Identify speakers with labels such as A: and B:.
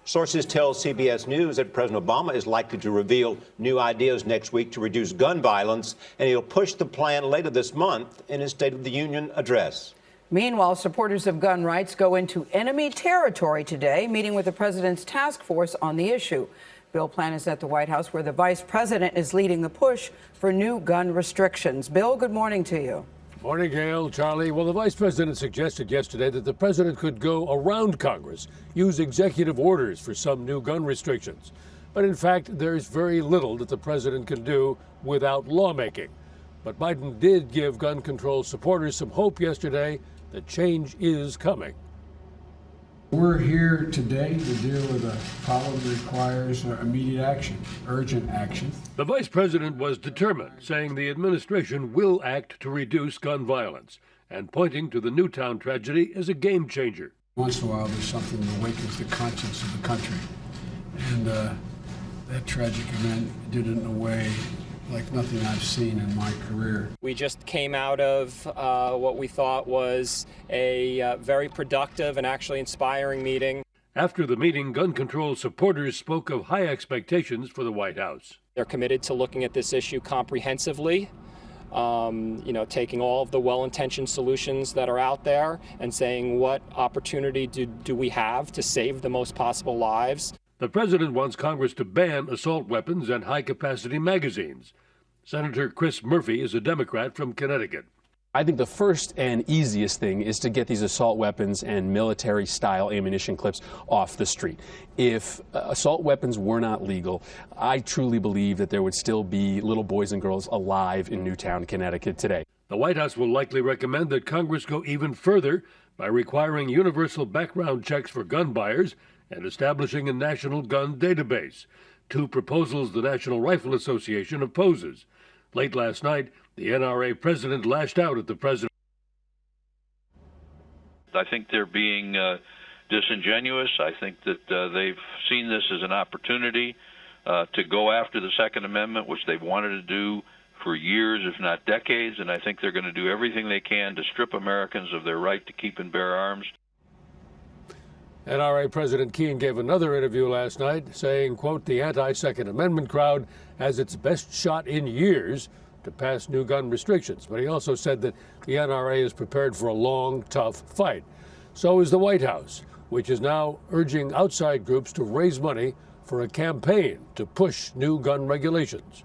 A: Sources tell CBS News that President Obama is likely to reveal new ideas next week to reduce gun violence, and he'll push the plan later this month in his State of the Union address.
B: Meanwhile, supporters of gun rights go into enemy territory today, meeting with the president's task force on the issue. Bill Plante is at the White House, where the vice president is leading the push for new gun restrictions. Bill, good morning to you.
C: Morning, Gail, Charlie. Well, the vice president suggested yesterday that the president could go around Congress, use executive orders for some new gun restrictions. But in fact, there's very little that the president can do without lawmaking. But Biden did give gun control supporters some hope yesterday that change is coming.
D: We're here today to deal with a problem that requires immediate action, urgent action.
C: The vice president was determined, saying the administration will act to reduce gun violence, and pointing to the Newtown tragedy as a game changer.
D: Once in a while, there's something that awakens the conscience of the country. And that tragic event did it in a way like nothing I've seen in my career.
E: We just came out of what we thought was a very productive and actually inspiring meeting.
C: After the meeting, gun control supporters spoke of high expectations for the White House.
E: They're committed to looking at this issue comprehensively, taking all of the well-intentioned solutions that are out there and saying what opportunity do we have to save the most possible lives.
C: The president wants Congress to ban assault weapons and high-capacity magazines. Senator Chris Murphy is a Democrat from Connecticut.
F: I think the first and easiest thing is to get these assault weapons and military-style ammunition clips off the street. If assault weapons were not legal, I truly believe that there would still be little boys and girls alive in Newtown, Connecticut today.
C: The White House will likely recommend that Congress go even further by requiring universal background checks for gun buyers and establishing a national gun database, two proposals the National Rifle Association opposes. Late last night, the NRA president lashed out at the president.
G: I think they're being disingenuous. I think that they've seen this as an opportunity to go after the Second Amendment, which they've wanted to do for years, if not decades, and I think they're going to do everything they can to strip Americans of their right to keep and bear arms.
C: NRA President Keene gave another interview last night saying, quote, the anti-Second Amendment crowd has its best shot in years to pass new gun restrictions. But he also said that the NRA is prepared for a long, tough fight. So is the White House, which is now urging outside groups to raise money for a campaign to push new gun regulations.